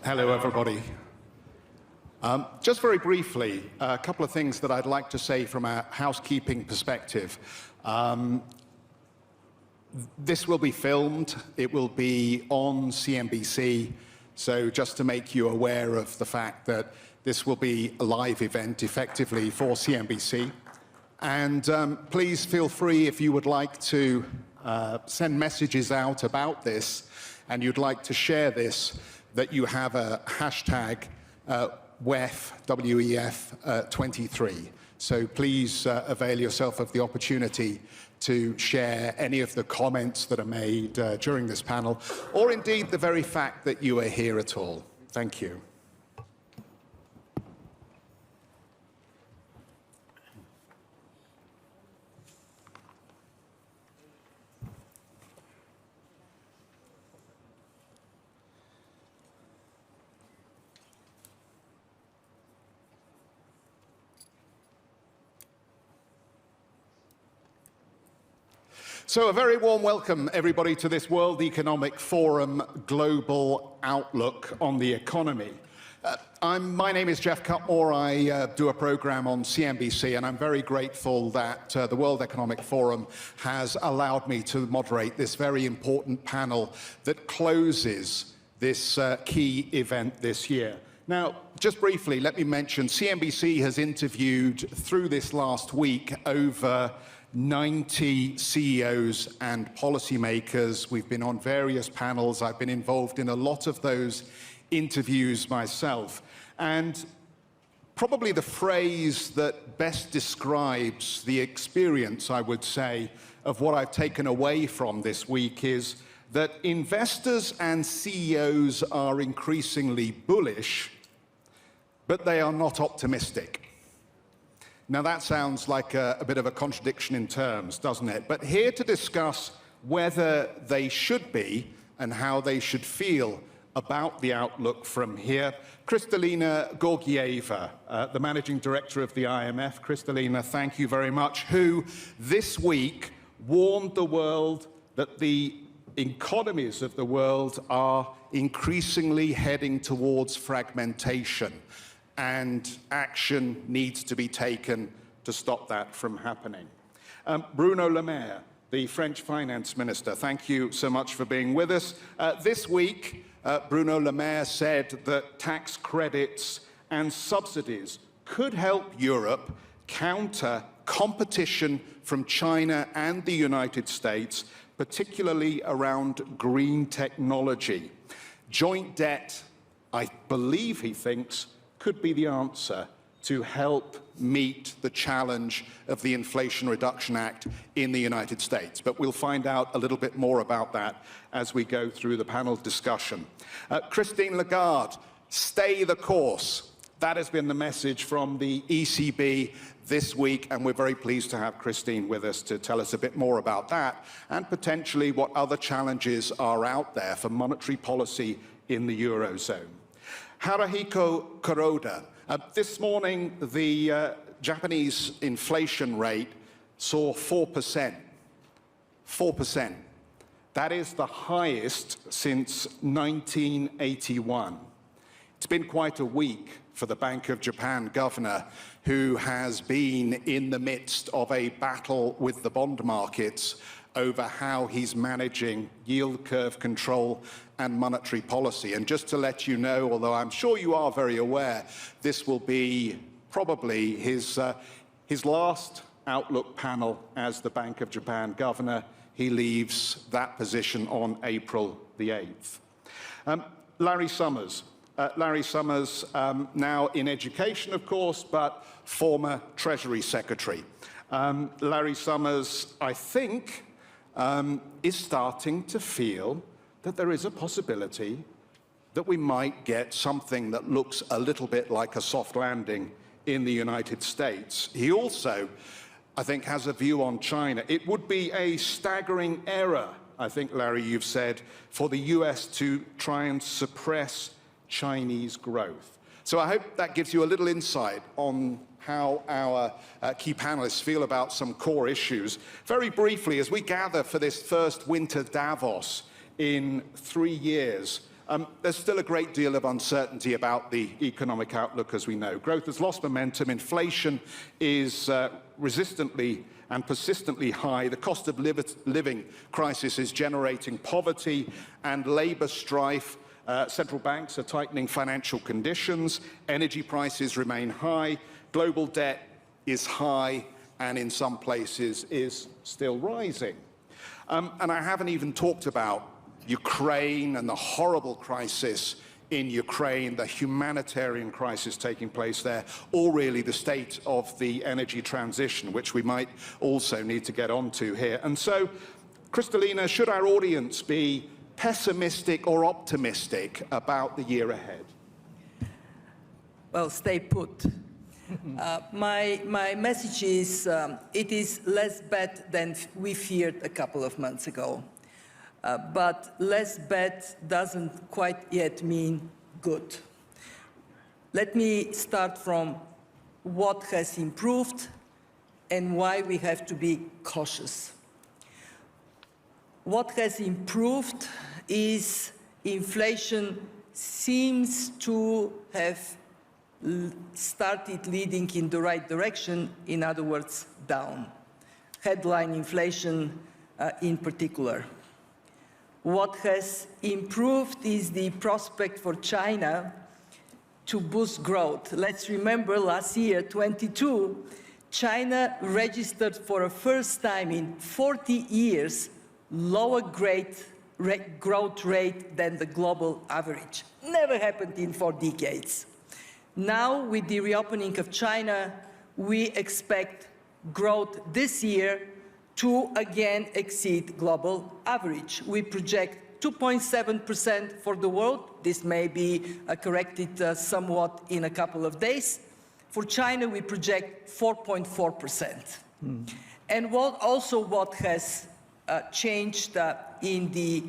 Hello, everybody. Just very briefly, a couple of things that I'd like to say from a housekeeping perspective. This will be filmed. It will be on CNBC. So just to make you aware of the fact that this will be a live event, effectively, for CNBC. And please feel free, if you would like to send messages out about this and you'd like to share this, that you have a hashtag WEF, W-E-F 23. So please avail yourself of the opportunity to share any of the comments that are made during this panel, or indeed the very fact that you are here at all. Thank you. So a very warm welcome, everybody, to this World Economic Forum Global Outlook on the Economy. My name is Jeff Cutmore. I do a program on CNBC, and I'm very grateful that the World Economic Forum has allowed me to moderate this very important panel that closes this key event this year. Now, just briefly, let me mention, CNBC has interviewed through this last week over 90 CEOs and policymakers. We've been on various panels. I've been involved in a lot of those interviews myself. And probably the phrase that best describes the experience, I would say, of what I've taken away from this week is that investors and CEOs are increasingly bullish, but they are not optimistic. Now that sounds like a bit of a contradiction in terms, doesn't it? But here to discuss whether they should be and how they should feel about the outlook from here, Kristalina Georgieva, the Managing Director of the IMF. Kristalina, thank you very much, who this week warned the world that the economies of the world are increasingly heading towards fragmentation, and action needs to be taken to stop that from happening. Bruno Le Maire, the French finance minister, thank you so much for being with us. This week, Bruno Le Maire said that tax credits and subsidies could help Europe counter competition from China and the United States, particularly around green technology. Joint debt, I believe he thinks, could be the answer to help meet the challenge of the Inflation Reduction Act in the United States. But we'll find out a little bit more about that as we go through the panel discussion. Christine Lagarde, stay the course. That has been the message from the ECB this week, and we're very pleased to have Christine with us to tell us a bit more about that and potentially what other challenges are out there for monetary policy in the Eurozone. Haruhiko Kuroda. This morning, the Japanese inflation rate saw 4%. 4%. That is the highest since 1981. It's been quite a week for the Bank of Japan governor, who has been in the midst of a battle with the bond markets over how he's managing yield curve control and monetary policy. And just to let you know, although I'm sure you are very aware, this will be probably his last Outlook panel as the Bank of Japan governor. He leaves that position on April the 8th. Larry Summers. Larry Summers, now in education, of course, but former Treasury Secretary. Larry Summers, I think, is starting to feel that there is a possibility that we might get something that looks a little bit like a soft landing in the United States. He also, I think, has a view on China. It would be a staggering error, I think, Larry, you've said, for the US to try and suppress Chinese growth. So I hope that gives you a little insight on how our key panelists feel about some core issues. Very briefly, as we gather for this first winter Davos in 3 years, There's still a great deal of uncertainty about the economic outlook, as we know. Growth has lost momentum. Inflation is resistantly and persistently high. The cost of living crisis is generating poverty and labor strife. Central banks are tightening financial conditions. Energy prices remain high. Global debt is high and in some places is still rising. And I haven't even talked about Ukraine and the horrible crisis in Ukraine, the humanitarian crisis taking place there, or really the state of the energy transition, which we might also need to get onto here. And so, Kristalina, should our audience be pessimistic or optimistic about the year ahead? Well, stay put. My message is, it is less bad than we feared a couple of months ago. But less bad doesn't quite yet mean good. Let me start from what has improved and why we have to be cautious. What has improved is inflation seems to have started leading in the right direction, in other words, down. Headline inflation in particular. What has improved is the prospect for China to boost growth. Let's remember last year, 22, China registered for the first time in 40 years lower growth rate than the global average. Never happened in 4 decades. Now, with the reopening of China, we expect growth this year to again exceed global average. We project 2.7% for the world. This may be corrected somewhat in a couple of days. For China, we project 4.4%. And what has changed in the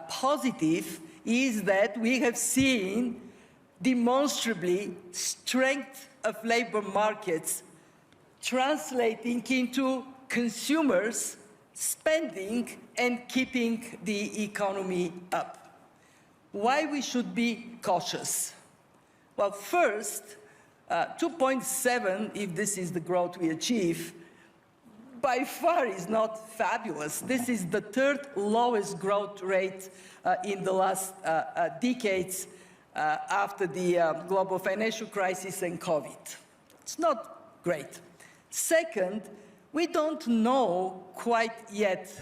positive is that we have seen demonstrably strength of labor markets translating into consumers spending and keeping the economy up. Why we should be cautious? Well, first, 2.7, if this is the growth we achieve, by far is not fabulous. This is the 3rd lowest growth rate in the last decades after the global financial crisis and COVID. It's not great. Second, we don't know quite yet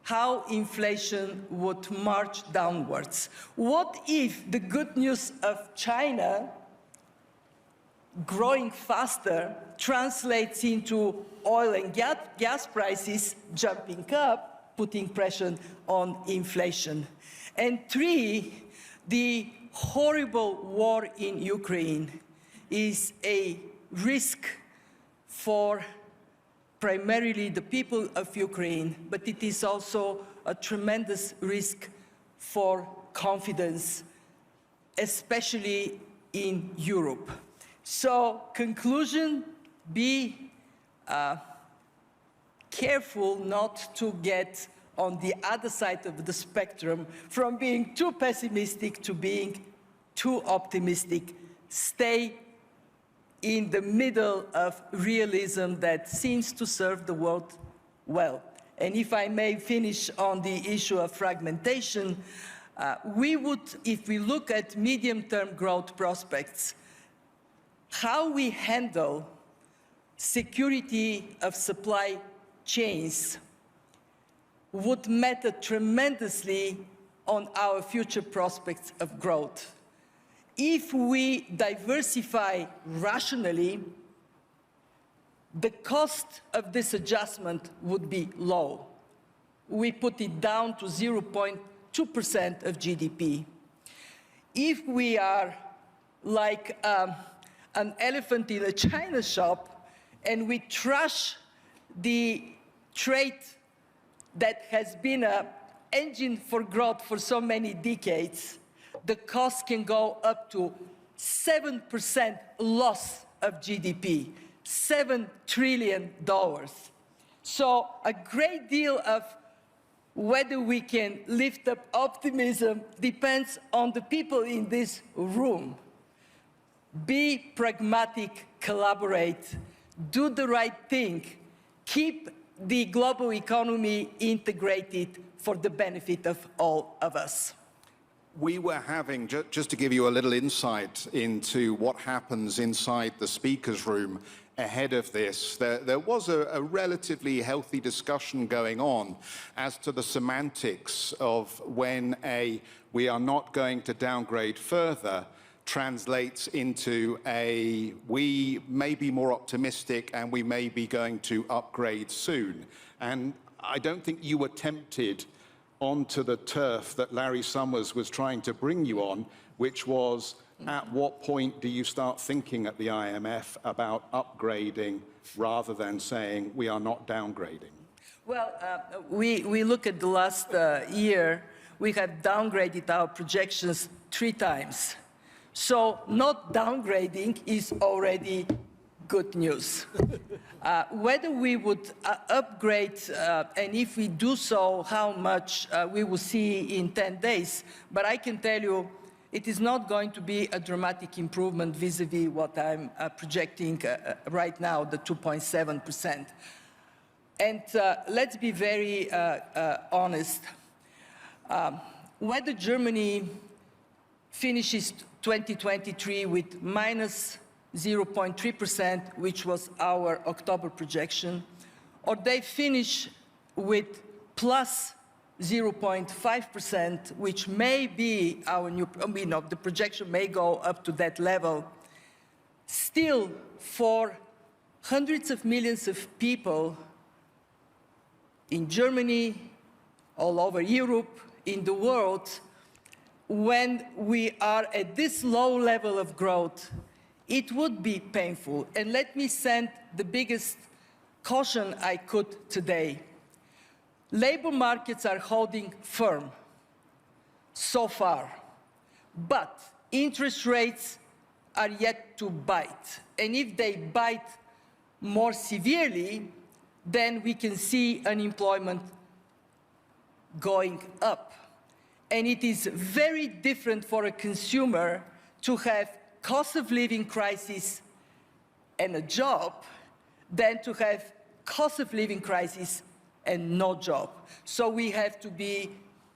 how inflation would march downwards. What if the good news of China growing faster translates into oil and gas prices jumping up, putting pressure on inflation? And 3, the horrible war in Ukraine is a risk for primarily the people of Ukraine, but it is also a tremendous risk for confidence, especially in Europe. So, conclusion, be careful not to get on the other side of the spectrum from being too pessimistic to being too optimistic. Stay in the middle of realism that seems to serve the world well. And if I may finish on the issue of fragmentation, we would, if we look at medium-term growth prospects, how we handle security of supply chains would matter tremendously on our future prospects of growth. If we diversify rationally, the cost of this adjustment would be low. We put it down to 0.2% of GDP. If we are like an elephant in a china shop and we trash the trade that has been an engine for growth for so many decades, the cost can go up to 7% loss of GDP, $7 trillion. So a great deal of whether we can lift up optimism depends on the people in this room. Be pragmatic, collaborate, do the right thing, keep the global economy integrated for the benefit of all of us. We were having, just to give you a little insight into what happens inside the speaker's room ahead of this, there was a relatively healthy discussion going on as to the semantics of when we are not going to downgrade further translates into we may be more optimistic and we may be going to upgrade soon. And I don't think you were tempted onto the turf that Larry Summers was trying to bring you on, which was, at what point do you start thinking at the IMF about upgrading rather than saying we are not downgrading? Well, we look at the last year, we have downgraded our projections 3 times. So not downgrading is already good news. Whether we would upgrade, and if we do so, how much we will see in 10 days. But I can tell you, it is not going to be a dramatic improvement vis-a-vis what I'm projecting right now, the 2.7%. And let's be very honest. Whether Germany finishes 2023 with minus 0.3%, which was our October projection, or they finish with plus 0.5%, which may be our new, the projection may go up to that level. Still, for hundreds of millions of people in Germany, all over Europe, in the world, when we are at this low level of growth, it would be painful. And let me send the biggest caution I could today. Labor markets are holding firm so far, but interest rates are yet to bite. And if they bite more severely, then we can see unemployment going up. And it is very different for a consumer to have cost of living crisis and a job than to have cost of living crisis and no job. So we have to be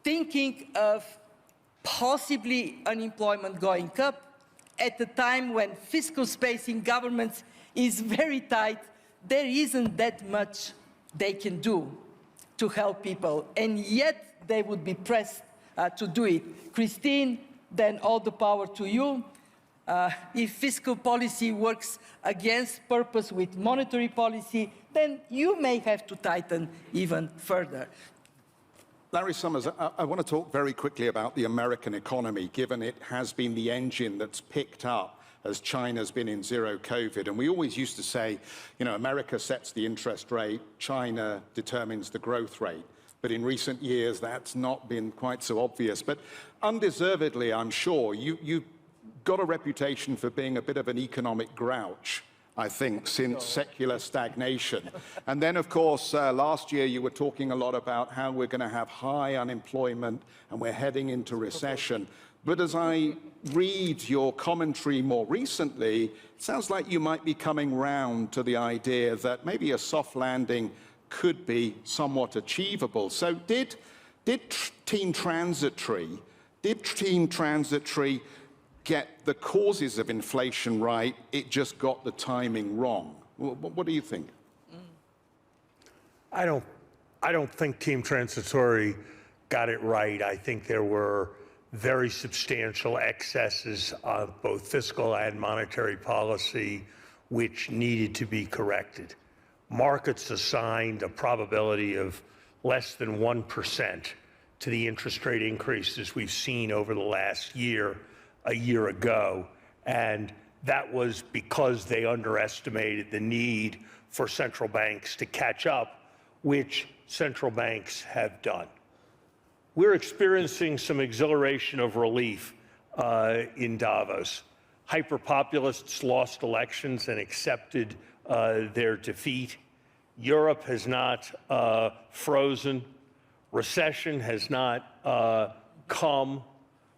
thinking of possibly unemployment going up at a time when fiscal space in governments is very tight. There isn't that much they can do to help people, and yet they would be pressed to do it. Christine, then all the power to you. If fiscal policy works against purpose with monetary policy, then you may have to tighten even further. Larry Summers, I want to talk very quickly about the American economy, given it has been the engine that's picked up as China's been in zero COVID. And we always used to say, America sets the interest rate, China determines the growth rate. But in recent years, that's not been quite so obvious. But undeservedly, I'm sure, you've got a reputation for being a bit of an economic grouch, I think, since secular stagnation. And then, of course, last year you were talking a lot about how we're going to have high unemployment and we're heading into recession. But as I read your commentary more recently, it sounds like you might be coming round to the idea that maybe a soft landing could be somewhat achievable. So did Team Transitory get the causes of inflation right? It just got the timing wrong. What do you think? I don't think Team Transitory got it right. I think there were very substantial excesses of both fiscal and monetary policy which needed to be corrected. Markets assigned a probability of less than 1% to the interest rate increases we've seen over the last year, a year ago, and that was because they underestimated the need for central banks to catch up, which central banks have done. We're experiencing some exhilaration of relief in Davos. Hyperpopulists lost elections and accepted their defeat. Europe has not frozen. Recession has not come.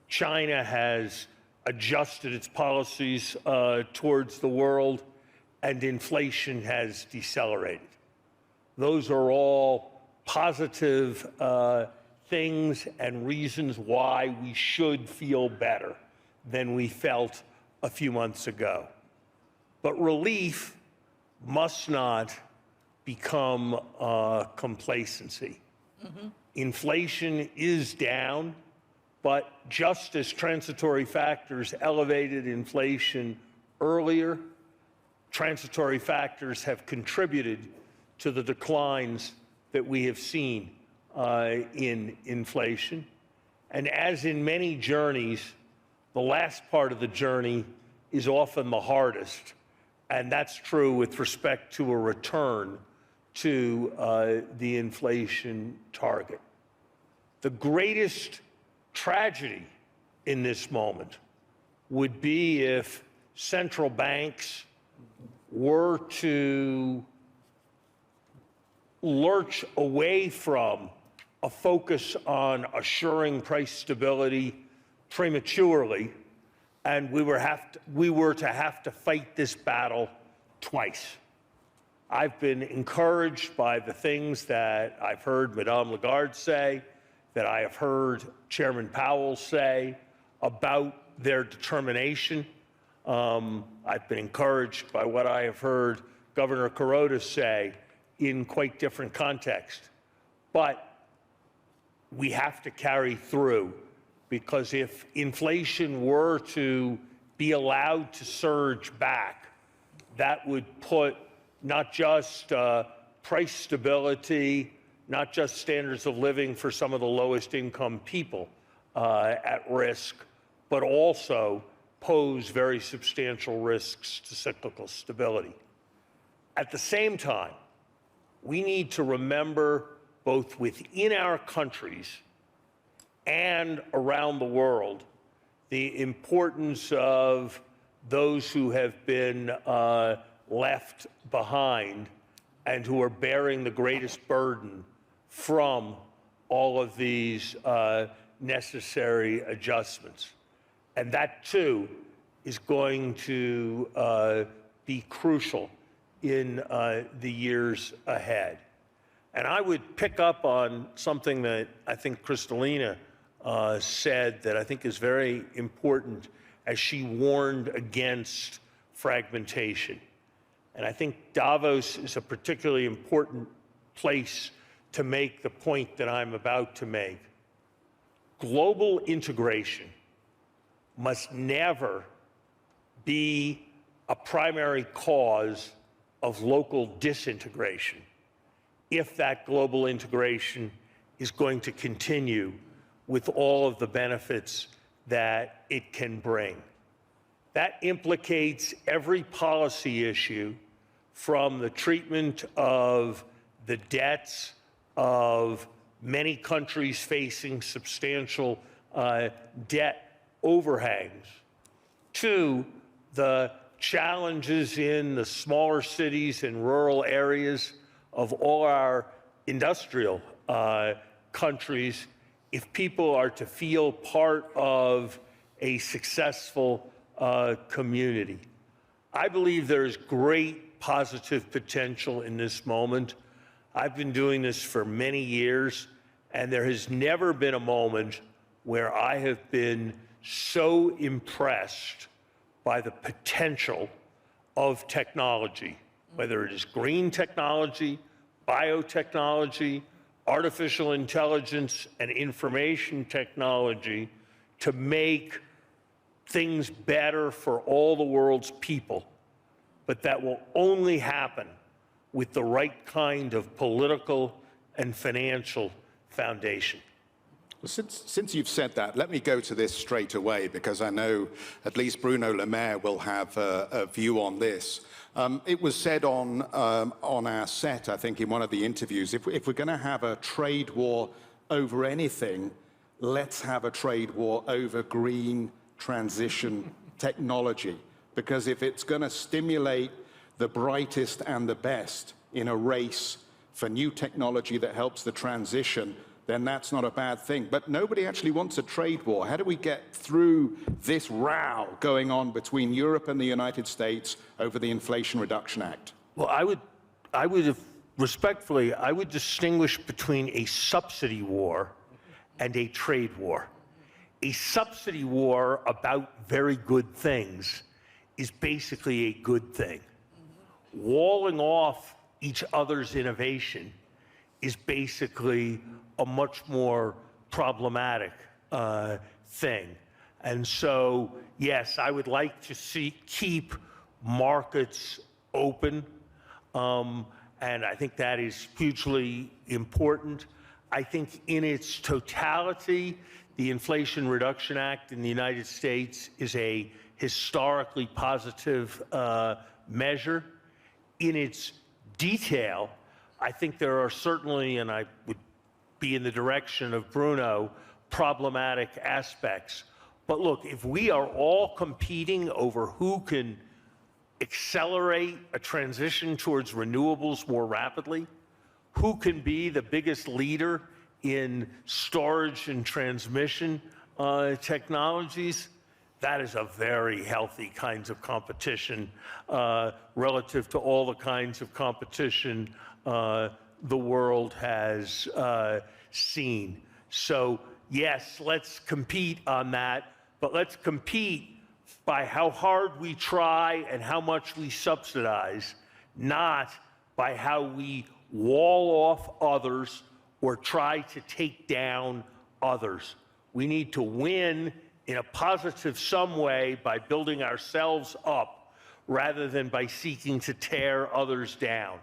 China has adjusted its policies towards the world, and inflation has decelerated. Those are all positive things and reasons why we should feel better than we felt a few months ago. But relief must not become complacency. Inflation is down, but just as transitory factors elevated inflation earlier, transitory factors have contributed to the declines that we have seen in inflation. And as in many journeys, the last part of the journey is often the hardest. And that's true with respect to a return to the inflation target. The greatest tragedy in this moment would be if central banks were to lurch away from a focus on assuring price stability prematurely, and we were to have to fight this battle twice. I've been encouraged by the things that I've heard Madame Lagarde say, that I have heard Chairman Powell say about their determination. I've been encouraged by what I have heard Governor Kuroda say in quite different context. But we have to carry through, because if inflation were to be allowed to surge back, that would put not just price stability, not just standards of living for some of the lowest income people at risk, but also pose very substantial risks to cyclical stability. At the same time, we need to remember, both within our countries and around the world, the importance of those who have been left behind and who are bearing the greatest burden from all of these necessary adjustments. And that, too, is going to be crucial in the years ahead. And I would pick up on something that I think Kristalina said that I think is very important, as she warned against fragmentation. And I think Davos is a particularly important place to make the point that I'm about to make. Global integration must never be a primary cause of local disintegration if that global integration is going to continue with all of the benefits that it can bring. That implicates every policy issue, from the treatment of the debts of many countries facing substantial debt overhangs, to the challenges in the smaller cities and rural areas of all our industrial countries, if people are to feel part of a successful community. I believe there is great positive potential in this moment. I've been doing this for many years, and there has never been a moment where I have been so impressed by the potential of technology, whether it is green technology, biotechnology, artificial intelligence, and information technology, to make things better for all the world's people. But that will only happen with the right kind of political and financial foundation. Well, since you've said that, let me go to this straight away, because I know at least Bruno Le Maire will have a view on this. It was said on our set, I think, in one of the interviews, if we're going to have a trade war over anything, let's have a trade war over green transition technology. Because if it's going to stimulate the brightest and the best in a race for new technology that helps the transition, then that's not a bad thing. But nobody actually wants a trade war. How do we get through this row going on between Europe and the United States over the Inflation Reduction Act? Well, I would respectfully, I would distinguish between a subsidy war and a trade war. A subsidy war about very good things is basically a good thing. Walling off each other's innovation is basically a much more problematic thing. And so, yes, I would like to keep markets open, and I think that is hugely important. I think in its totality, the Inflation Reduction Act in the United States is a historically positive measure. In its detail, I think there are certainly, and I would be in the direction of Bruno, problematic aspects. But look, if we are all competing over who can accelerate a transition towards renewables more rapidly, who can be the biggest leader in storage and transmission technologies, that is a very healthy kinds of competition relative to all the kinds of competition the world has seen. So yes, let's compete on that, but let's compete by how hard we try and how much we subsidize, not by how we wall off others or try to take down others. We need to win in a positive some way by building ourselves up rather than by seeking to tear others down.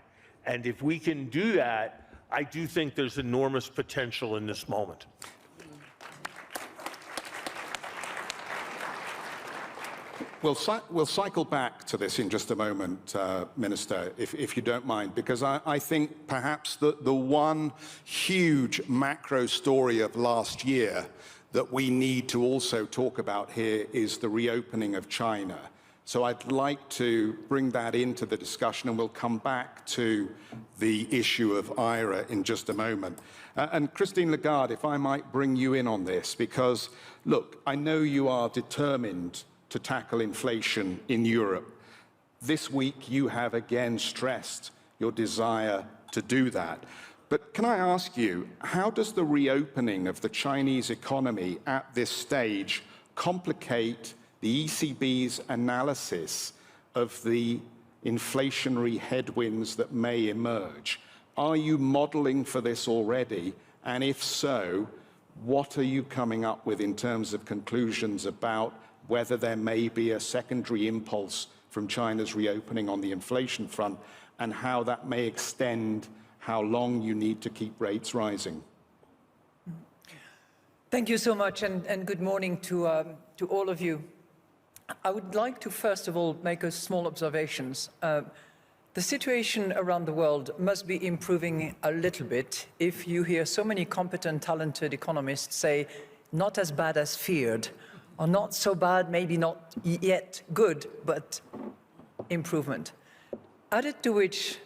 And if we can do that, I do think there's enormous potential in this moment. We'll cycle back to this in just a moment, Minister, if you don't mind, because I think perhaps the one huge macro story of last year that we need to also talk about here is the reopening of China. So I'd like to bring that into the discussion, and we'll come back to the issue of IRA in just a moment. And Christine Lagarde, if I might bring you in on this, because, look, I know you are determined to tackle inflation in Europe. This week, you have again stressed your desire to do that. But can I ask you, how does the reopening of the Chinese economy at this stage complicate the ECB's analysis of the inflationary headwinds that may emerge? Are you modeling for this already? And if so, what are you coming up with in terms of conclusions about whether there may be a secondary impulse from China's reopening on the inflation front, and how that may extend how long you need to keep rates rising? Thank you so much, and good morning to all of you. I would like to, first of all, make a small observations. The situation around the world must be improving a little bit if you hear so many competent, talented economists say, not as bad as feared, or not so bad, maybe not yet good, but improvement. Added to which,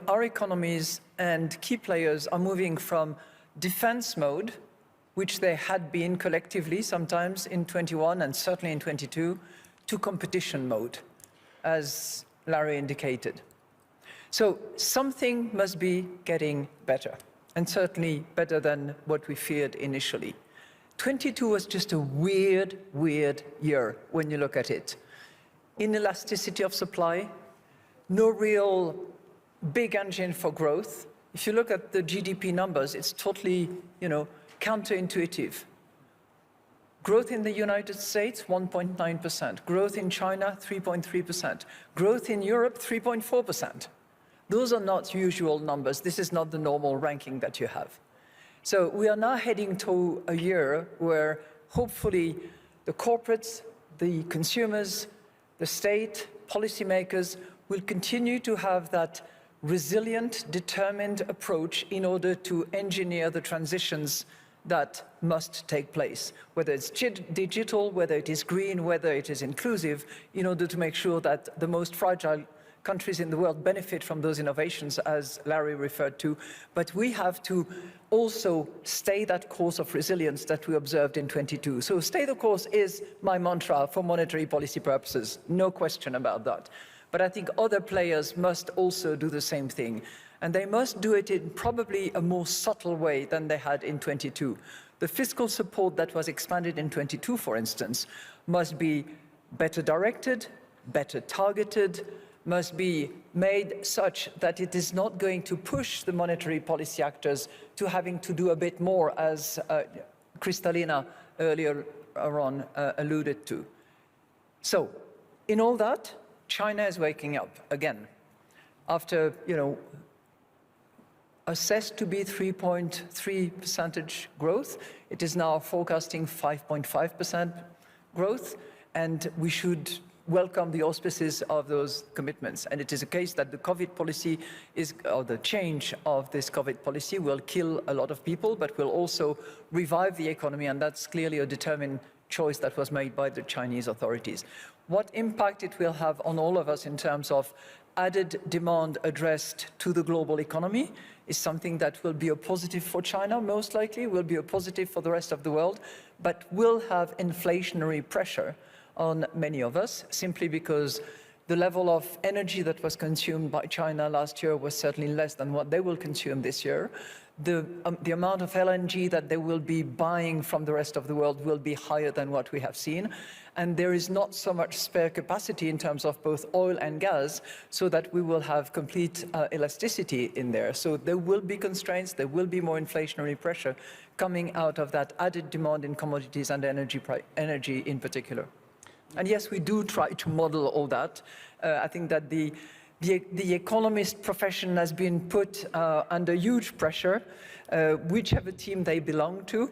our economies and key players are moving from defense mode, which they had been collectively sometimes in 21 and certainly in 22, to competition mode, as Larry indicated. So something must be getting better, and certainly better than what we feared initially. 22 was just a weird year when you look at it. Inelasticity of supply, no real big engine for growth. If you look at the GDP numbers, it's totally, counterintuitive. Growth in the United States, 1.9%. Growth in China, 3.3%. Growth in Europe, 3.4%. Those are not usual numbers. This is not the normal ranking that you have. So we are now heading to a year where hopefully the corporates, the consumers, the state, policymakers will continue to have that resilient, determined approach in order to engineer the transitions that must take place, whether it's digital, whether it is green, whether it is inclusive, in order to make sure that the most fragile countries in the world benefit from those innovations, as Larry referred to, but we have to also stay that course of resilience that we observed in 22. So stay the course is my mantra for monetary policy purposes, no question about that. But I think other players must also do the same thing. And they must do it in probably a more subtle way than they had in 22. The fiscal support that was expanded in 22, for instance, must be better directed, better targeted, must be made such that it is not going to push the monetary policy actors to having to do a bit more, as Kristalina earlier on alluded to. So, in all that, China is waking up again. After, assessed to be 3.3% growth, it is now forecasting 5.5% growth, and we should welcome the auspices of those commitments. And it is a case that the COVID policy or the change of this COVID policy will kill a lot of people, but will also revive the economy, and that's clearly a determined choice that was made by the Chinese authorities. What impact it will have on all of us in terms of added demand addressed to the global economy is something that will be a positive for China, most likely, will be a positive for the rest of the world, but will have inflationary pressure on many of us, simply because the level of energy that was consumed by China last year was certainly less than what they will consume this year. The amount of LNG that they will be buying from the rest of the world will be higher than what we have seen. And there is not so much spare capacity in terms of both oil and gas, so that we will have complete elasticity in there. So there will be constraints, there will be more inflationary pressure coming out of that added demand in commodities and energy in particular. And yes, we do try to model all that. I think that the economist profession has been put under huge pressure, whichever team they belong to,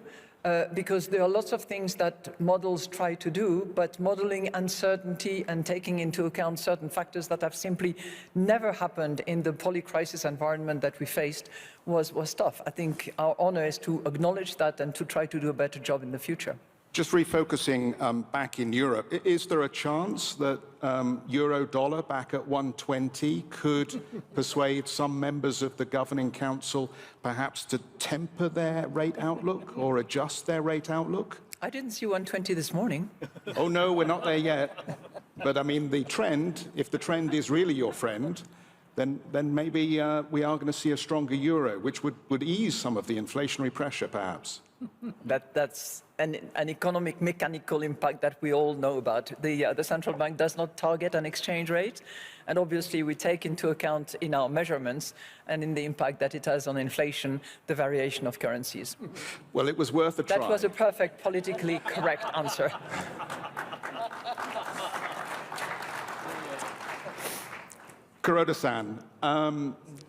because there are lots of things that models try to do, but modeling uncertainty and taking into account certain factors that have simply never happened in the poly-crisis environment that we faced was tough. I think our honor is to acknowledge that and to try to do a better job in the future. Just refocusing back in Europe, is there a chance that euro-dollar back at 120 could persuade some members of the Governing Council perhaps to temper their rate outlook or adjust their rate outlook? I didn't see 120 this morning. Oh no, we're not there yet. But I mean, the trend, if the trend is really your friend, then maybe we are going to see a stronger euro, which would ease some of the inflationary pressure, perhaps. That's an economic mechanical impact that we all know about. The central bank does not target an exchange rate, and obviously we take into account in our measurements and in the impact that it has on inflation, the variation of currencies. Well, it was worth a try. That was a perfect politically correct answer. Kuroda-san,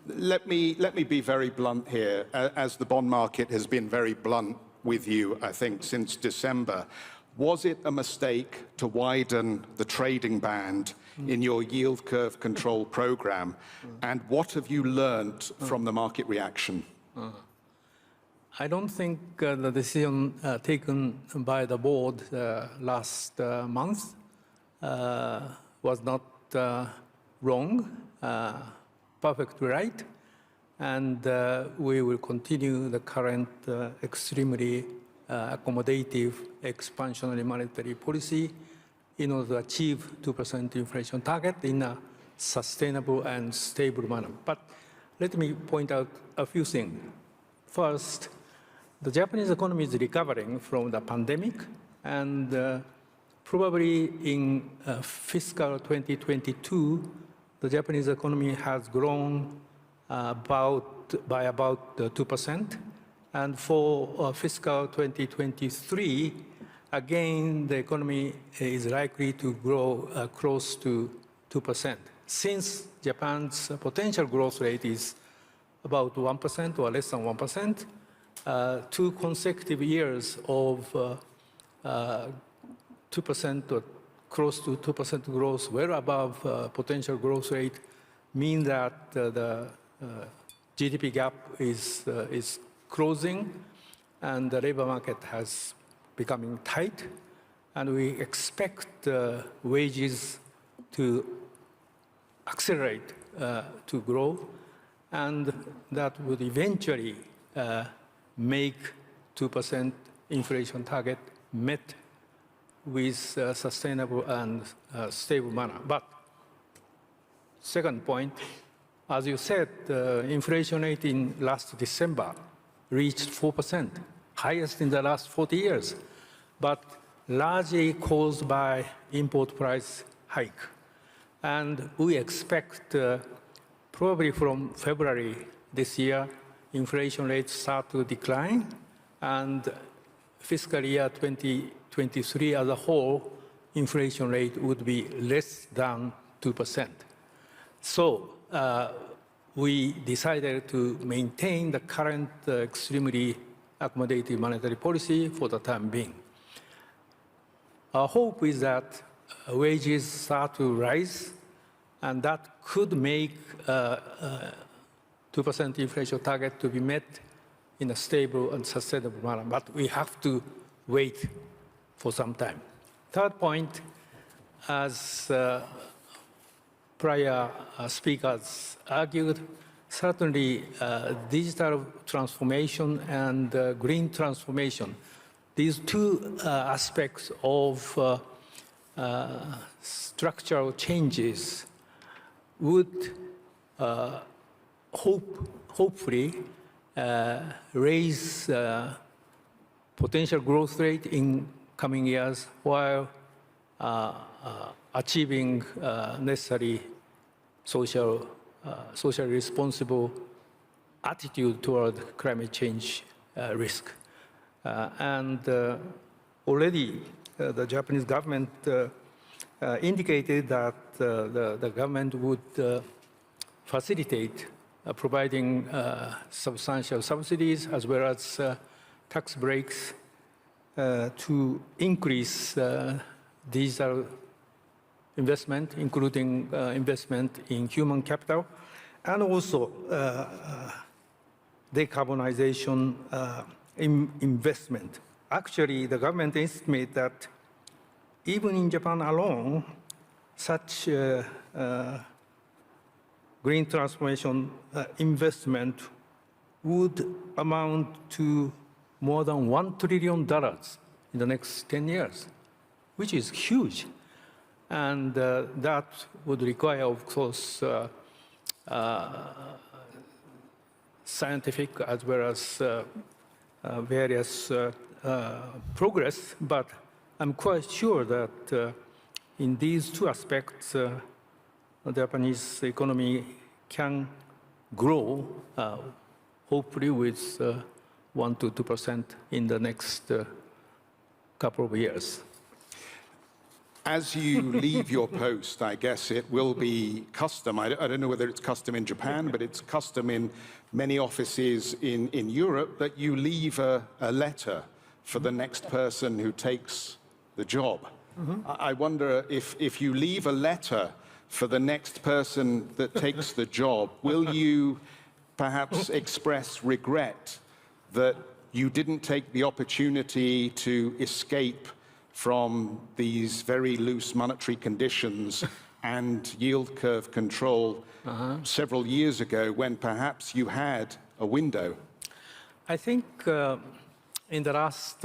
let me be very blunt here, as the bond market has been very blunt with you, I think, since December. Was it a mistake to widen the trading band in your yield curve control program? And what have you learned from the market reaction? I don't think the decision taken by the board last month was not wrong, perfectly right. And we will continue the current extremely accommodative expansionary monetary policy in order to achieve 2% inflation target in a sustainable and stable manner. But let me point out a few things. First, the Japanese economy is recovering from the pandemic, and probably in fiscal 2022, the Japanese economy has grown by about 2%. And for fiscal 2023, again, the economy is likely to grow close to 2%. Since Japan's potential growth rate is about 1% or less than 1%, 2 consecutive years of 2% or close to 2% growth, well above potential growth rate, mean that the GDP gap is closing, and the labor market has becoming tight, and we expect wages to accelerate to grow, and that would eventually make 2% inflation target met with a sustainable and stable manner. But second point, as you said, the inflation rate in last December reached 4%, highest in the last 40 years, but largely caused by import price hike. And we expect probably from February this year, inflation rates start to decline, and fiscal year 2023 as a whole, inflation rate would be less than 2%. So we decided to maintain the current extremely accommodative monetary policy for the time being. Our hope is that wages start to rise, and that could make 2% inflation target to be met in a stable and sustainable manner. But we have to wait for some time. Third point, as prior speakers argued, certainly digital transformation and green transformation, these two aspects of structural changes would hopefully raise potential growth rate in coming years while achieving necessary socially responsible attitude toward climate change risk. And already the Japanese government indicated that the government would facilitate providing substantial subsidies as well as tax breaks to increase digital investment, including investment in human capital, and also decarbonization investment. Actually, the government estimates that even in Japan alone, such green transformation investment would amount to more than $1 trillion in the next 10 years, which is huge. And that would require, of course, scientific as well as various progress. But I'm quite sure that in these two aspects, the Japanese economy can grow, hopefully with 1 to 2% in the next couple of years. As you leave your post, I guess it will be custom. I don't know whether it's custom in Japan, but it's custom in many offices in Europe that you leave a letter for the next person who takes the job. I wonder if you leave a letter for the next person that takes the job, will you perhaps express regret that you didn't take the opportunity to escape from these very loose monetary conditions and yield curve control several years ago when perhaps you had a window? I think in the last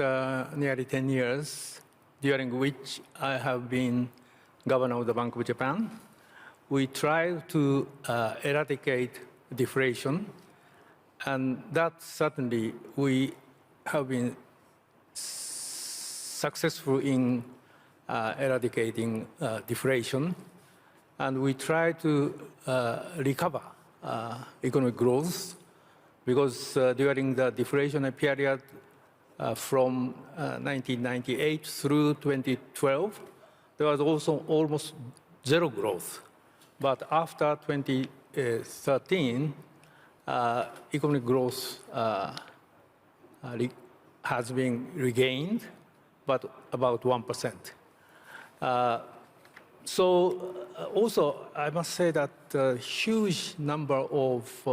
nearly 10 years, during which I have been governor of the Bank of Japan, we tried to eradicate deflation, and that certainly we have been successful in eradicating deflation, and we try to recover economic growth, because during the deflationary period from 1998 through 2012, there was also almost zero growth. But after 2013, economic growth has been regained, but about 1%. So also, I must say that a huge number of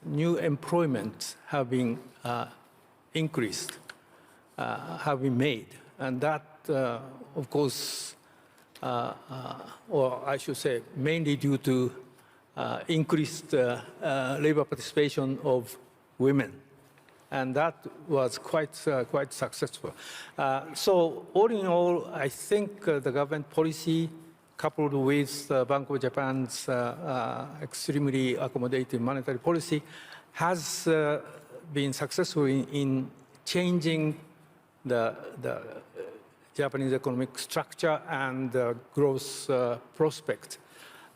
new employment have been increased, have been made. And that, of course, or I should say mainly due to increased labor participation of women. And that was quite successful. So all in all, I think the government policy coupled with Bank of Japan's extremely accommodative monetary policy has been successful in changing the Japanese economic structure and growth prospect.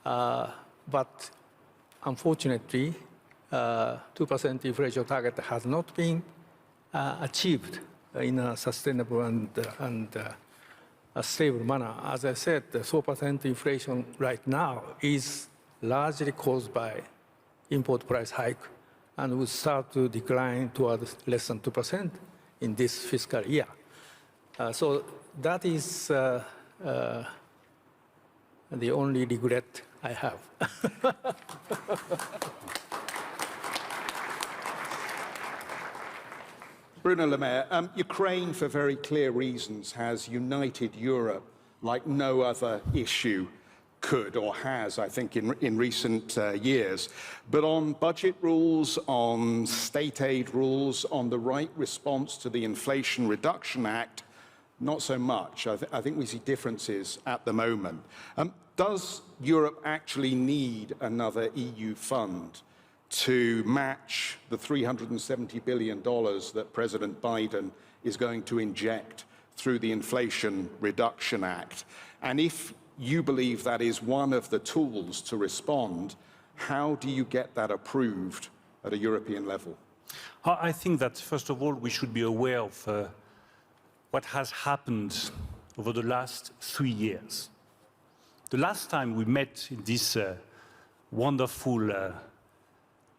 But unfortunately, 2% inflation target has not been achieved in a sustainable and a stable manner. As I said, the 4% inflation right now is largely caused by import price hike and will start to decline towards less than 2% in this fiscal year. So that is the only regret I have. Bruno Le Maire, Ukraine, for very clear reasons, has united Europe like no other issue could or has, I think, in recent years. But on budget rules, on state aid rules, on the right response to the Inflation Reduction Act, not so much. I think we see differences at the moment. Does Europe actually need another EU fund to match the $370 billion that President Biden is going to inject through the Inflation Reduction Act? And if you believe that is one of the tools to respond, how do you get that approved at a European level? I think that, first of all, we should be aware of what has happened over the last 3 years. The last time we met in this wonderful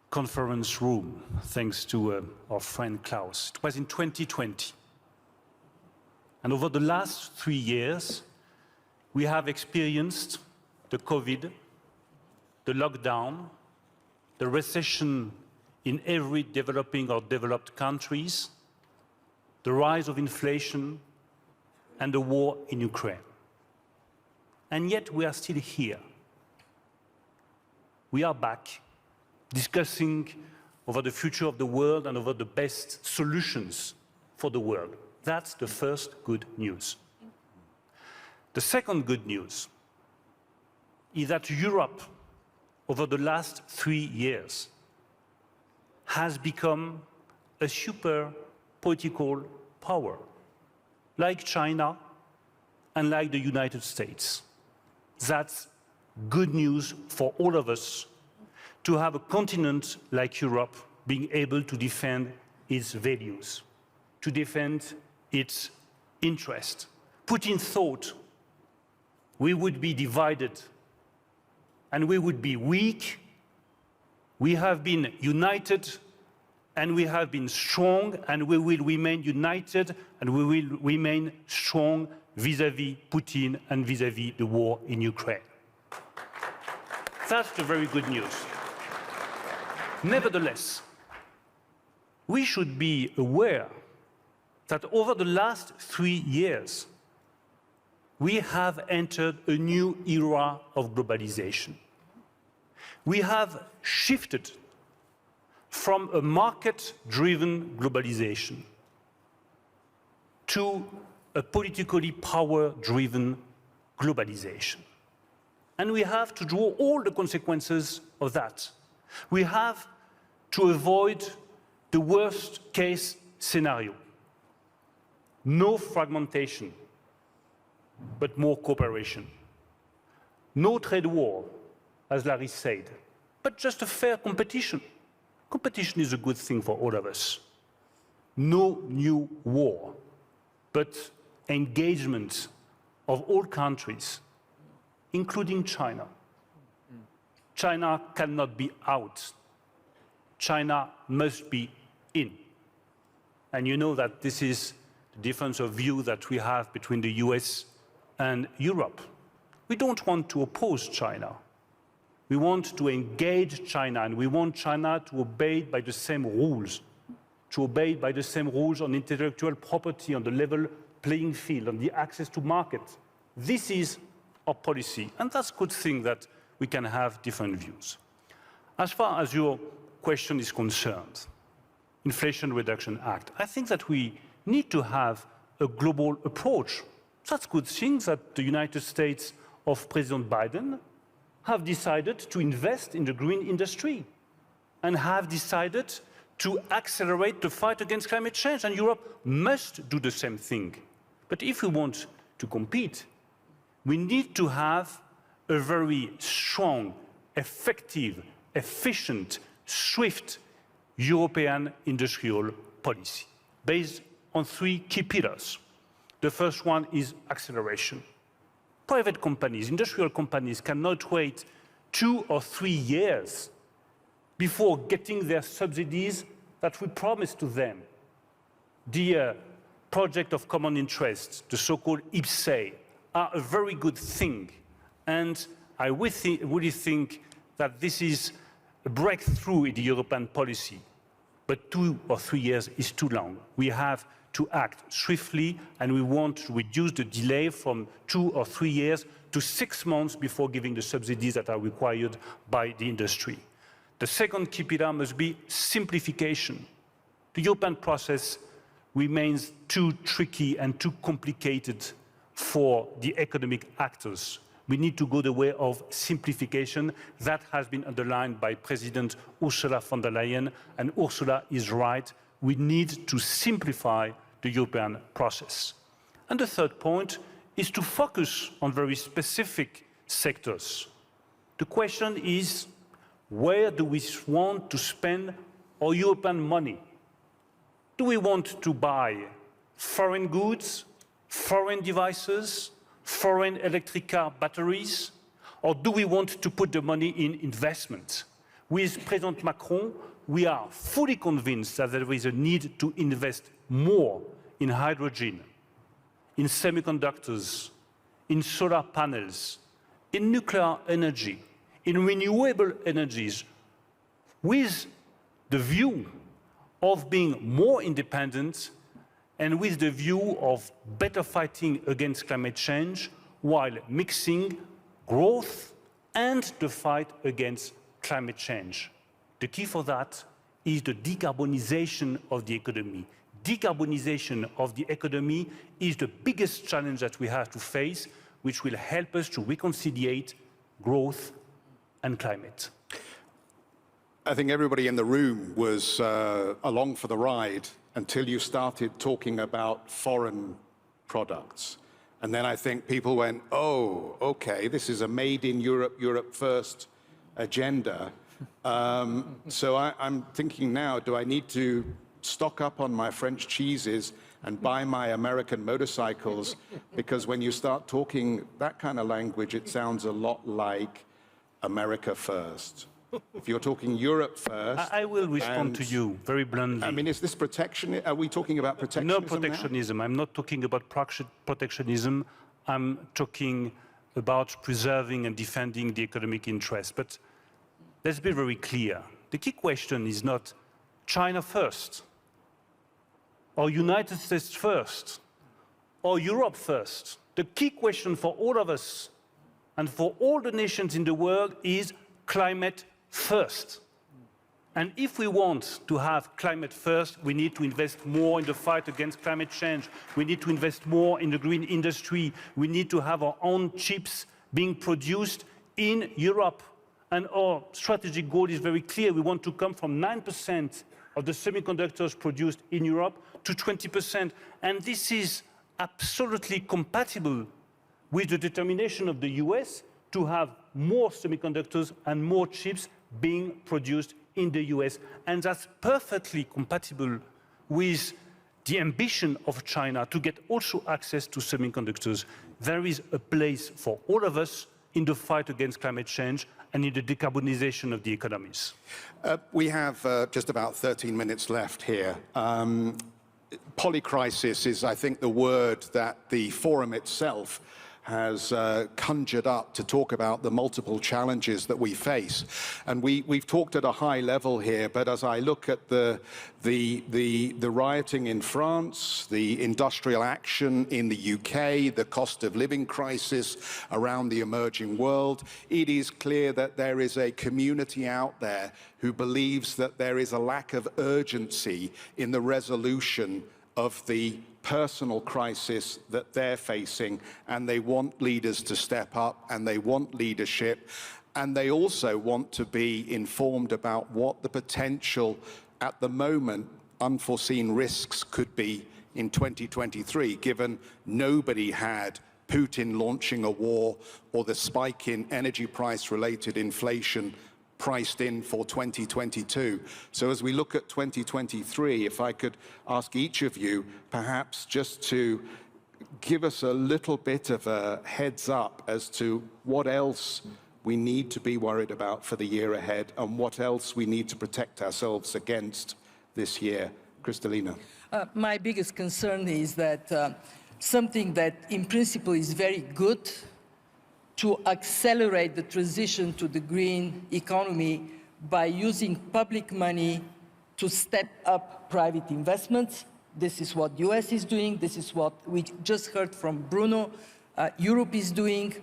conference room, thanks to our friend Klaus, it was in 2020. And over the last 3 years, we have experienced the COVID, the lockdown, the recession in every developing or developed countries, the rise of inflation, and the war in Ukraine. And yet we are still here. We are back discussing over the future of the world and over the best solutions for the world. That's the first good news. The second good news is that Europe, over the last 3 years, has become a super political power, like China and like the United States. That's good news for all of us, to have a continent like Europe being able to defend its values, to defend its interest. Putin thought we would be divided and we would be weak. We have been united and we have been strong, and we will remain united and we will remain strong vis-à-vis Putin and vis-à-vis the war in Ukraine. That's the very good news. Nevertheless, we should be aware that over the last 3 years, we have entered a new era of globalization. We have shifted from a market-driven globalization to a politically power-driven globalization. And we have to draw all the consequences of that. We have to avoid the worst-case scenario. No fragmentation, but more cooperation. No trade war, as Larry said, but just a fair competition. Competition is a good thing for all of us. No new war, but engagement of all countries, including China. China cannot be out. China must be in. And you know that this is the difference of view that we have between the US and Europe. We don't want to oppose China. We want to engage China, and we want China to obey by the same rules, to obey by the same rules on intellectual property, on the level playing field, on the access to market. This is our policy. And that's a good thing that we can have different views. As far as your question is concerned, Inflation Reduction Act, I think that we need to have a global approach. That's a good thing that the United States of President Biden have decided to invest in the green industry and have decided to accelerate the fight against climate change. And Europe must do the same thing. But if we want to compete, we need to have a very strong, effective, efficient, swift European industrial policy based on 3 key pillars. The first one is acceleration. Private companies, industrial companies cannot wait 2 or 3 years before getting their subsidies that we promised to them. The project of common interest, the so-called IPCEI, are a very good thing. And I really think that this is a breakthrough in the European policy. But 2 or 3 years is too long. We have to act swiftly, and we want to reduce the delay from 2 or 3 years to 6 months before giving the subsidies that are required by the industry. The second key pillar must be simplification. The European process remains too tricky and too complicated for the economic actors. We need to go the way of simplification. That has been underlined by President Ursula von der Leyen, and Ursula is right. We need to simplify the European process. And the third point is to focus on very specific sectors. The question is, where do we want to spend our European money? Do we want to buy foreign goods, foreign devices, foreign electric car batteries? Or do we want to put the money in investment? With President Macron, we are fully convinced that there is a need to invest more in hydrogen, in semiconductors, in solar panels, in nuclear energy, in renewable energies, with the view of being more independent and with the view of better fighting against climate change while mixing growth and the fight against climate change. The key for that is the decarbonization of the economy. Decarbonization of the economy is the biggest challenge that we have to face, which will help us to reconciliate growth and climate. I think everybody in the room was along for the ride until you started talking about foreign products. And then I think people went, oh, okay, this is a made in Europe, Europe first agenda. So I'm thinking now, do I need to stock up on my French cheeses and buy my American motorcycles? Because when you start talking that kind of language, it sounds a lot like America first. If you're talking Europe first... I will respond to you very bluntly. I mean, is this protection? Are we talking about protectionism? No protectionism. I'm not talking about protectionism. I'm talking about preserving and defending the economic interest. But let's be very clear. The key question is not China first, or United States first, or Europe first. The key question for all of us and for all the nations in the world is climate first. And if we want to have climate first, we need to invest more in the fight against climate change. We need to invest more in the green industry. We need to have our own chips being produced in Europe. And our strategic goal is very clear. We want to come from 9% of the semiconductors produced in Europe to 20%. And this is absolutely compatible with the determination of the US to have more semiconductors and more chips being produced in the US. And that's perfectly compatible with the ambition of China to get also access to semiconductors. There is a place for all of us in the fight against climate change and in the decarbonization of the economies. We have just about 13 minutes left here. Polycrisis is, I think, the word that the forum itself has conjured up to talk about the multiple challenges that we face. And we've talked at a high level here, but as I look at the rioting in France, the industrial action in the UK, the cost of living crisis around the emerging world, it is clear that there is a community out there who believes that there is a lack of urgency in the resolution of the personal crisis that they're facing, and they want leaders to step up, and they want leadership, and they also want to be informed about what the potential, at the moment, unforeseen risks could be in 2023, given nobody had Putin launching a war or the spike in energy price-related inflation priced in for 2022. So as we look at 2023, if I could ask each of you perhaps just to give us a little bit of a heads up as to what else we need to be worried about for the year ahead and what else we need to protect ourselves against this year. Kristalina. My biggest concern is that something that in principle is very good to accelerate the transition to the green economy by using public money to step up private investments. This is what the US is doing. This is what we just heard from Bruno. Europe is doing,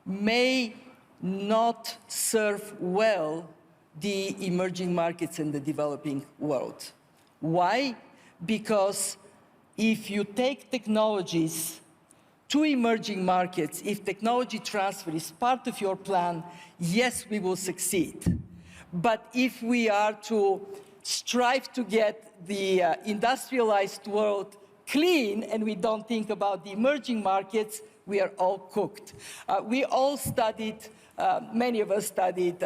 may not serve well the emerging markets and the developing world. Why? Because if you take technologies to emerging markets, if technology transfer is part of your plan, yes, we will succeed. But if we are to strive to get the industrialized world clean and we don't think about the emerging markets, we are all cooked. We all studied, many of us studied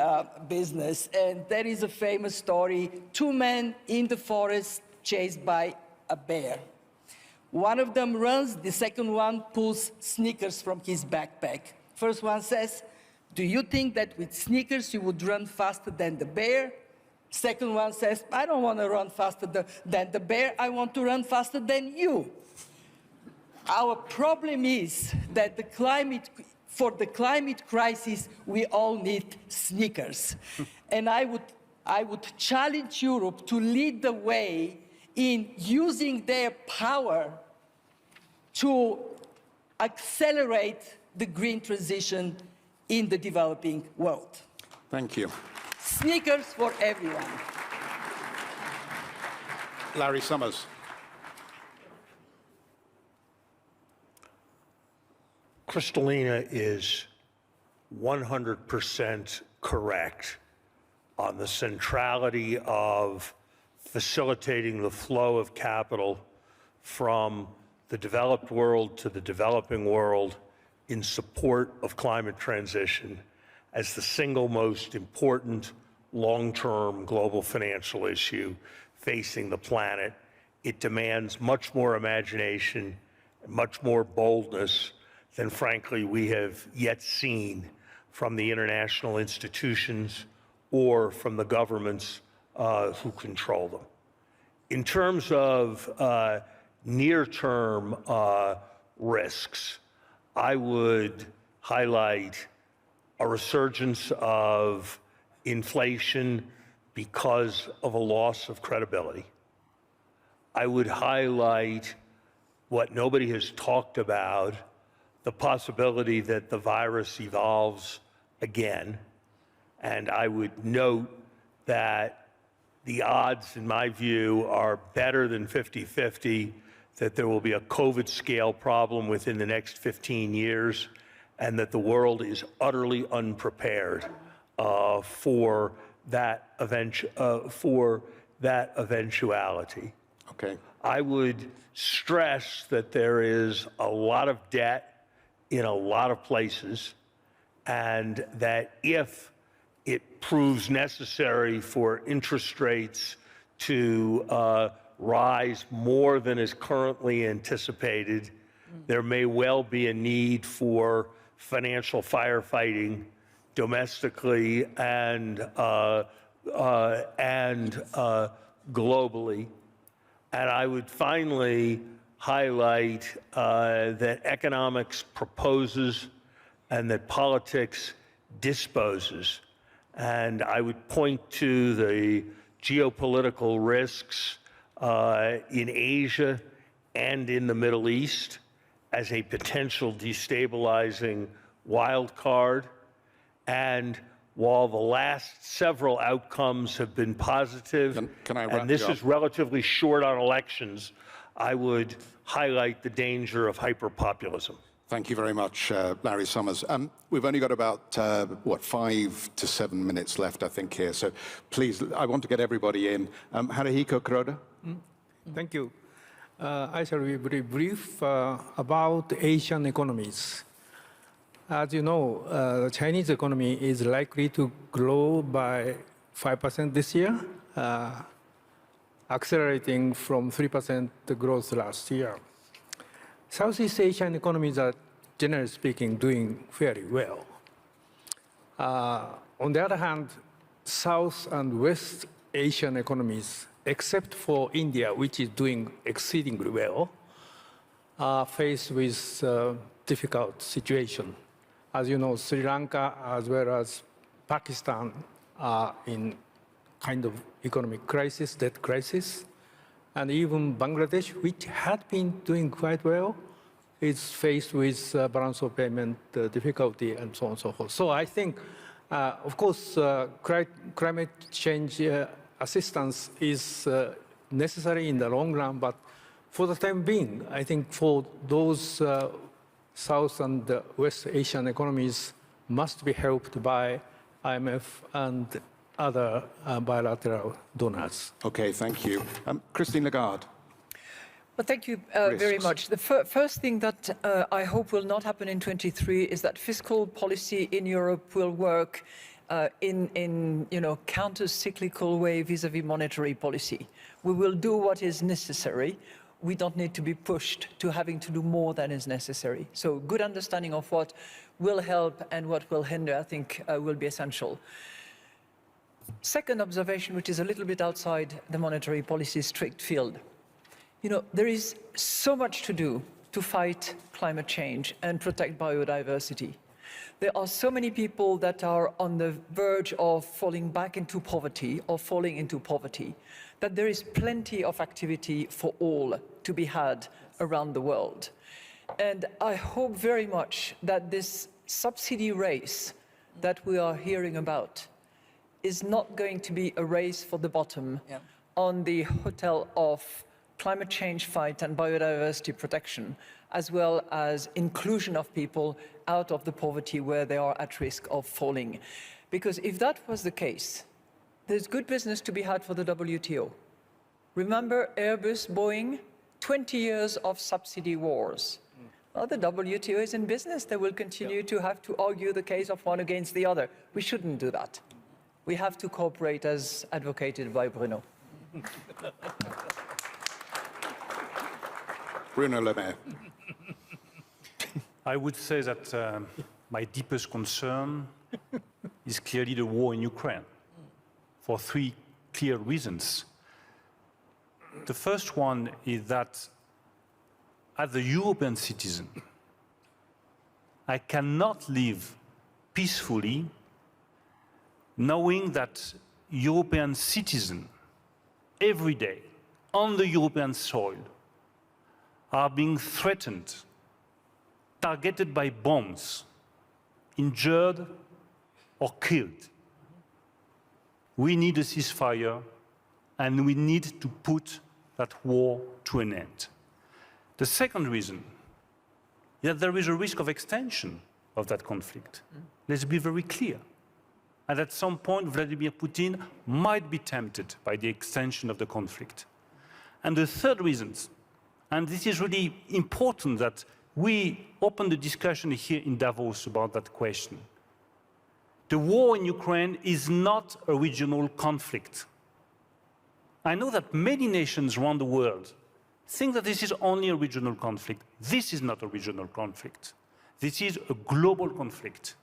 business, and there is a famous story, two men in the forest chased by a bear. One of them runs, the second one pulls Snickers from his backpack. First one says, "Do you think that with Snickers you would run faster than the bear?" Second one says, "I don't want to run faster than the bear, I want to run faster than you." Our problem is that for the climate crisis, we all need Snickers. And I would challenge Europe to lead the way in using their power to accelerate the green transition in the developing world. Thank you. Snickers for everyone. Larry Summers. Kristalina is 100% correct on the centrality of facilitating the flow of capital from the developed world to the developing world in support of climate transition as the single most important long-term global financial issue facing the planet. It demands much more imagination, much more boldness than, frankly, we have yet seen from the international institutions or from the governments who control them. In terms of near-term risks, I would highlight a resurgence of inflation because of a loss of credibility. I would highlight what nobody has talked about, the possibility that the virus evolves again. And I would note that the odds, in my view, are better than 50-50 that there will be a COVID scale problem within the next 15 years, and that the world is utterly unprepared for that eventuality. Okay. I would stress that there is a lot of debt in a lot of places, and that if it proves necessary for interest rates to rise more than is currently anticipated, there may well be a need for financial firefighting domestically and globally. And I would finally highlight that economics proposes and that politics disposes. And I would point to the geopolitical risks in Asia and in the Middle East as a potential destabilizing wild card. And while the last several outcomes have been positive, Can I wrap and this you up? is relatively short on elections, I would highlight the danger of hyperpopulism. Thank you very much, Larry Summers. We've only got about, 5 to 7 minutes left, I think, here. So please, I want to get everybody in. Haruhiko Kuroda? Thank you. I shall be very brief about Asian economies. As you know, the Chinese economy is likely to grow by 5% this year, accelerating from 3% growth last year. Southeast Asian economies are, generally speaking, doing fairly well. On the other hand, South and West Asian economies, except for India, which is doing exceedingly well, are faced with a difficult situation. As you know, Sri Lanka as well as Pakistan are in kind of economic crisis, debt crisis. And even Bangladesh, which had been doing quite well, is faced with balance of payment difficulty and so on and so forth. So I think, of course, climate change assistance is necessary in the long run, but for the time being, I think for those South and West Asian economies must be helped by IMF and other bilateral donors. Okay, thank you. Christine Lagarde. Well, thank you very much. The first thing that I hope will not happen in 23 is that fiscal policy in Europe will work in counter-cyclical way vis-à-vis monetary policy. We will do what is necessary. We don't need to be pushed to having to do more than is necessary. So good understanding of what will help and what will hinder, I think, will be essential. Second observation, which is a little bit outside the monetary policy strict field. You know, there is so much to do to fight climate change and protect biodiversity. There are so many people that are on the verge of falling back into poverty or falling into poverty, that there is plenty of activity for all to be had around the world. And I hope very much that this subsidy race that we are hearing about is not going to be a race for the bottom on the hotel of climate change fight and biodiversity protection, as well as inclusion of people out of the poverty where they are at risk of falling. Because if that was the case, there's good business to be had for the WTO. Remember Airbus, Boeing, 20 years of subsidy wars. Well, the WTO is in business. They will continue to have to argue the case of one against the other. We shouldn't do that. We have to cooperate as advocated by Bruno. Bruno Le Maire. I would say that my deepest concern is clearly the war in Ukraine, for 3 clear reasons. The first one is that as a European citizen, I cannot live peacefully knowing that European citizens every day on the European soil are being threatened, targeted by bombs, injured or killed. We need a ceasefire and we need to put that war to an end. The second reason is that there is a risk of extension of that conflict. Let's be very clear. And at some point, Vladimir Putin might be tempted by the extension of the conflict. And the third reason, and this is really important that we open the discussion here in Davos about that question. The war in Ukraine is not a regional conflict. I know that many nations around the world think that this is only a regional conflict. This is not a regional conflict. This is a global conflict.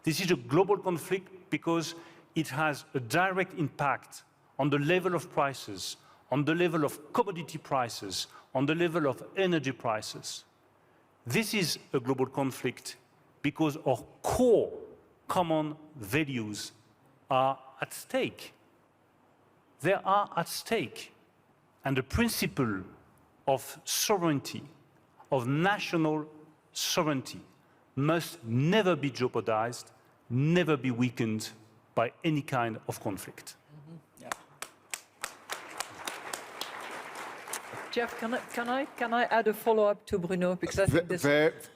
This is a global conflict because it has a direct impact on the level of prices, on the level of commodity prices, on the level of energy prices. This is a global conflict because our core common values are at stake. They are at stake. And the principle of sovereignty, of national sovereignty, must never be jeopardized, never be weakened by any kind of conflict. Jeff, can I add a follow-up to Bruno? Because I think this,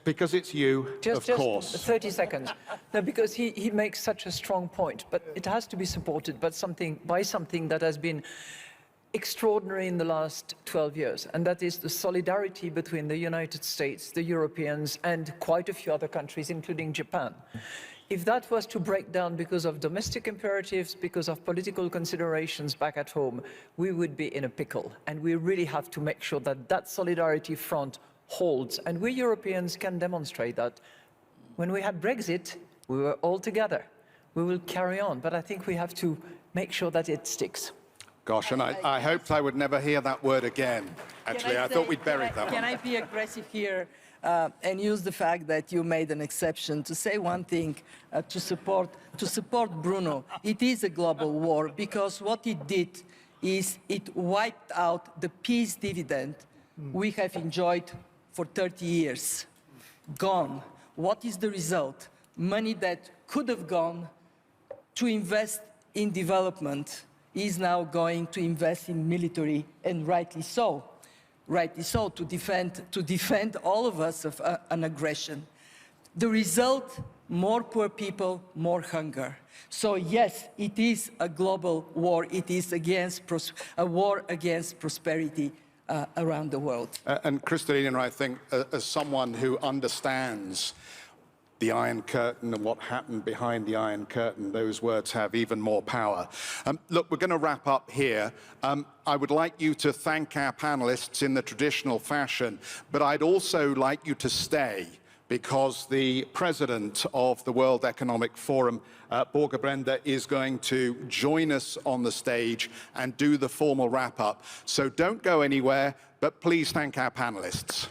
Because it's you, just of course. 30 seconds. No, because he makes such a strong point, but it has to be supported by something that has been extraordinary in the last 12 years, and that is the solidarity between the United States, the Europeans, and quite a few other countries, including Japan. If that was to break down because of domestic imperatives, because of political considerations back at home, we would be in a pickle. And we really have to make sure that that solidarity front holds. And we Europeans can demonstrate that. When we had Brexit, we were all together. We will carry on, but I think we have to make sure that it sticks. Gosh, and I hoped I would never hear that word again. Actually, I thought we'd buried that one. Can I be aggressive here and use the fact that you made an exception to say one thing to support Bruno? It is a global war because what it did is it wiped out the peace dividend we have enjoyed for 30 years. Gone. What is the result? Money that could have gone to invest in development is now going to invest in military, and rightly so. Rightly so, to defend all of us of an aggression. The result, more poor people, more hunger. So yes, it is a global war. It is a war against prosperity around the world. And Kristalina, I think, as someone who understands the Iron Curtain and what happened behind the Iron Curtain, those words have even more power. Look, we're going to wrap up here. I would like you to thank our panelists in the traditional fashion, but I'd also like you to stay because the president of the World Economic Forum, Borge Brende, is going to join us on the stage and do the formal wrap-up. So don't go anywhere, but please thank our panelists.